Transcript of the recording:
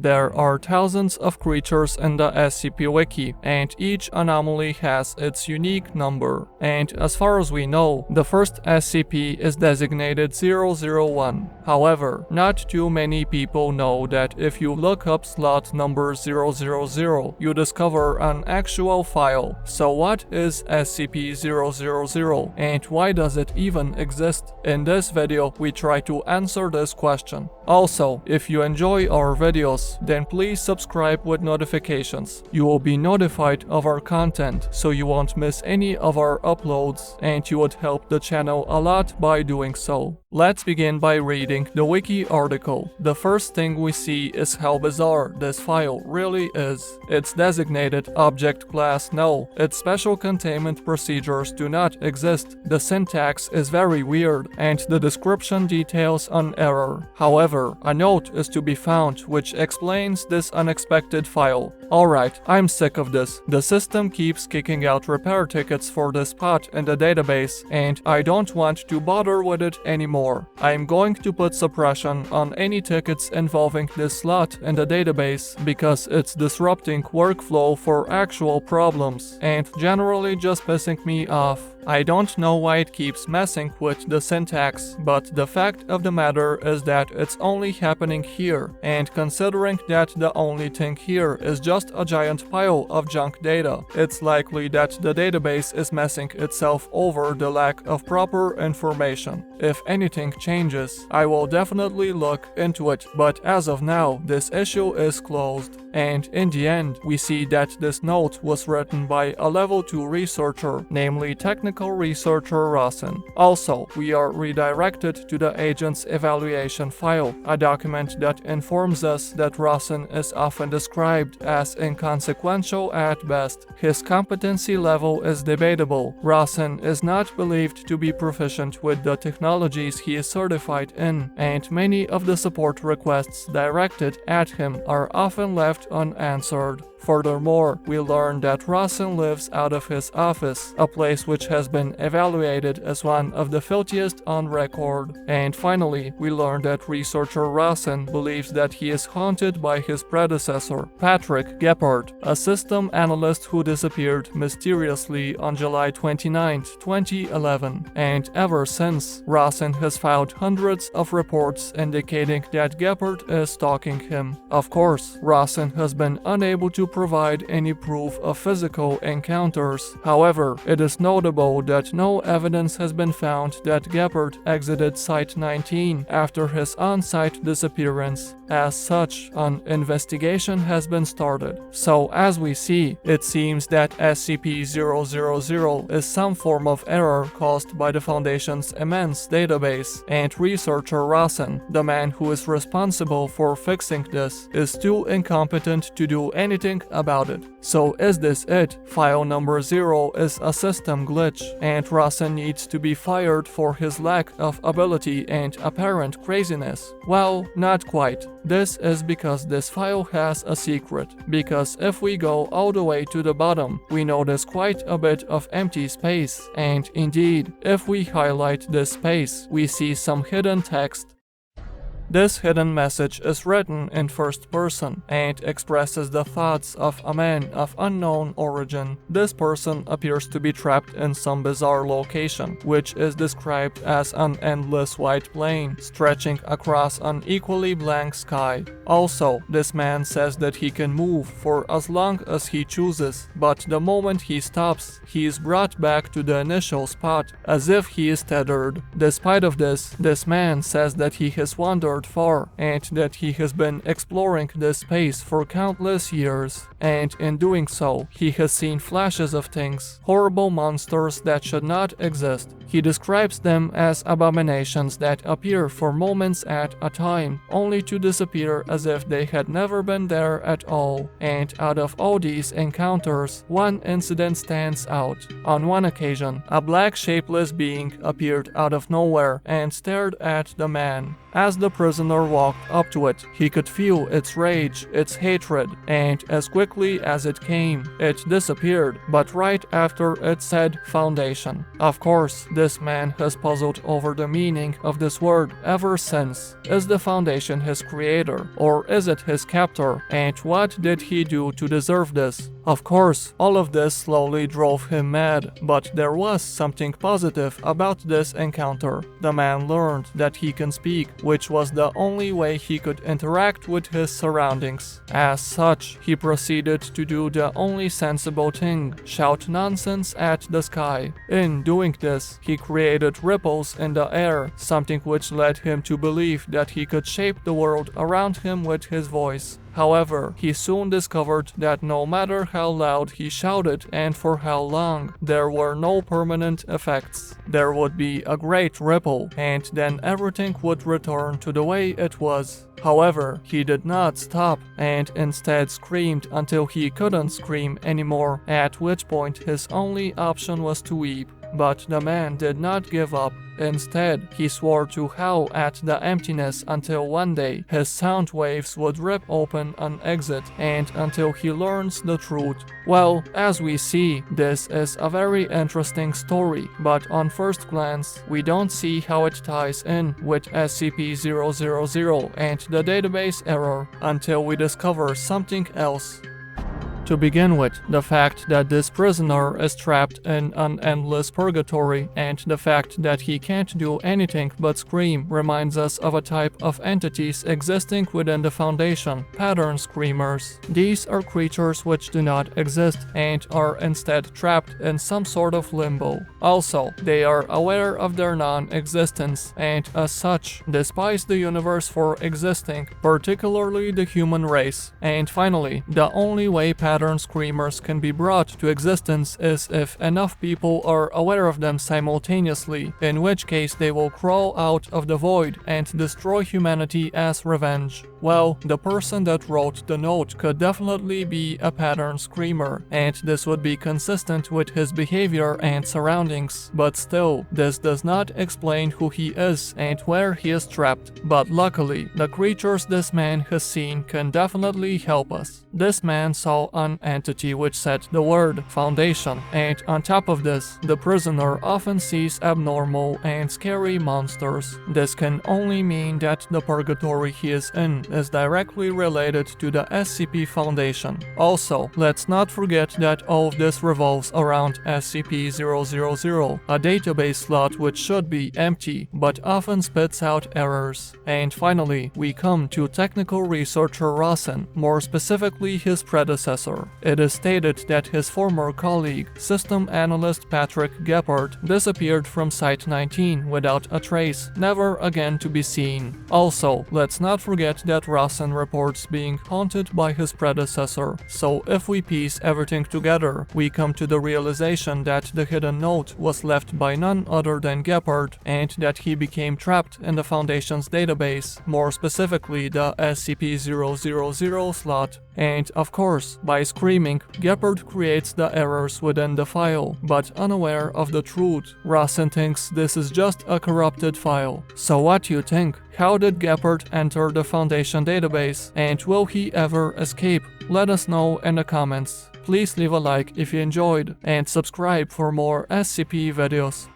There are thousands of creatures in the SCP Wiki, and each anomaly has its unique number. And as far as we know, the first SCP is designated 001. However, not too many people know that if you look up slot number 000, you discover an actual file. So what is SCP-000 and why does it even exist? In this video, we try to answer this question. Also, if you enjoy our videos, then please subscribe with notifications. You will be notified of our content, so you won't miss any of our uploads, and you would help the channel a lot by doing so. Let's begin by reading the Wiki article. The first thing we see is how bizarre this file really is. It's designated Object Class No. Its special containment procedures do not exist. The syntax is very weird, and the description details an error. However, a note is to be found which explains this unexpected file. Alright, I'm sick of this. The system keeps kicking out repair tickets for this spot in the database, and I don't want to bother with it anymore. I'm going to put suppression on any tickets involving this slot in the database because it's disrupting workflow for actual problems and generally just pissing me off. I don't know why it keeps messing with the syntax, but the fact of the matter is that it's only happening here, and considering that the only thing here is just a giant pile of junk data, it's likely that the database is messing itself over the lack of proper information. If anything changes, I will definitely look into it, but as of now, this issue is closed. And in the end, we see that this note was written by a level 2 researcher, namely technical researcher Rosen. Also, we are redirected to the agent's evaluation file, a document that informs us that Rosen is often described as inconsequential at best. His competency level is debatable. Rosen is not believed to be proficient with the technologies he is certified in, and many of the support requests directed at him are often left unanswered. Furthermore, we learn that Rosen lives out of his office, a place which has been evaluated as one of the filthiest on record. And finally, we learn that researcher Rosen believes that he is haunted by his predecessor, Patrick Gephardt, a system analyst who disappeared mysteriously on July 29, 2011. And ever since, Rosen has filed hundreds of reports indicating that Gephardt is stalking him. Of course, Rosen has been unable to provide any proof of physical encounters. However, it is notable that no evidence has been found that Gephardt exited Site 19 after his on-site disappearance. As such, an investigation has been started. So as we see, it seems that SCP-000 is some form of error caused by the Foundation's immense database, and researcher Rosen, the man who is responsible for fixing this, is too incompetent to do anything about it. So is this it? File number 0 is a system glitch, and Rosen needs to be fired for his lack of ability and apparent craziness? Well, not quite. This is because this file has a secret, because if we go all the way to the bottom, we notice quite a bit of empty space, and indeed, if we highlight this space, we see some hidden text. This hidden message is written in first person and expresses the thoughts of a man of unknown origin. This person appears to be trapped in some bizarre location, which is described as an endless white plain stretching across an equally blank sky. Also, this man says that he can move for as long as he chooses, but the moment he stops, he is brought back to the initial spot, as if he is tethered. Despite of this man says that he has wandered far, and that he has been exploring this space for countless years, and in doing so, he has seen flashes of things, horrible monsters that should not exist. He describes them as abominations that appear for moments at a time, only to disappear as if they had never been there at all. And out of all these encounters, one incident stands out. On one occasion, a black shapeless being appeared out of nowhere and stared at the man. As the prisoner walked up to it, he could feel its rage, its hatred, and as quickly as it came, it disappeared, but right after it said foundation. Of course, this man has puzzled over the meaning of this word ever since. Is the foundation his creator, or is it his captor, and what did he do to deserve this? Of course, all of this slowly drove him mad, but there was something positive about this encounter. The man learned that he can speak, which was the only way he could interact with his surroundings. As such, he proceeded to do the only sensible thing, shout nonsense at the sky. In doing this, he created ripples in the air, something which led him to believe that he could shape the world around him with his voice. However, he soon discovered that no matter how loud he shouted and for how long, there were no permanent effects. There would be a great ripple, and then everything would return to the way it was. However, he did not stop, and instead screamed until he couldn't scream anymore, at which point his only option was to weep. But the man did not give up. Instead, he swore to howl at the emptiness until one day his sound waves would rip open an exit, and until he learns the truth. Well, as we see, this is a very interesting story, but on first glance, we don't see how it ties in with SCP-000 and the database error until we discover something else. To begin with, the fact that this prisoner is trapped in an endless purgatory and the fact that he can't do anything but scream reminds us of a type of entities existing within the Foundation, pattern screamers. These are creatures which do not exist and are instead trapped in some sort of limbo. Also, they are aware of their non-existence and as such, despise the universe for existing, particularly the human race. And finally, the only way pattern screamers can be brought to existence is if enough people are aware of them simultaneously, in which case they will crawl out of the void and destroy humanity as revenge. Well, the person that wrote the note could definitely be a pattern screamer, and this would be consistent with his behavior and surroundings, but still, this does not explain who he is and where he is trapped. But luckily, the creatures this man has seen can definitely help us. This man saw an entity which said the word foundation, and on top of this, the prisoner often sees abnormal and scary monsters. This can only mean that the purgatory he is in is directly related to the SCP Foundation. Also, let's not forget that all of this revolves around SCP-000, a database slot which should be empty, but often spits out errors. And finally, we come to technical researcher Rosen, more specifically his predecessor. It is stated that his former colleague, system analyst Patrick Gephardt, disappeared from Site 19 without a trace, never again to be seen. Also, let's not forget that Rosen reports being haunted by his predecessor, so if we piece everything together, we come to the realization that the hidden note was left by none other than Gephardt, and that he became trapped in the Foundation's database, more specifically the SCP-000 slot. And of course, by screaming, Gephardt creates the errors within the file, but unaware of the truth. Rosen thinks this is just a corrupted file. So what do you think? How did Gephardt enter the Foundation database, and will he ever escape? Let us know in the comments. Please leave a like if you enjoyed, and subscribe for more SCP videos.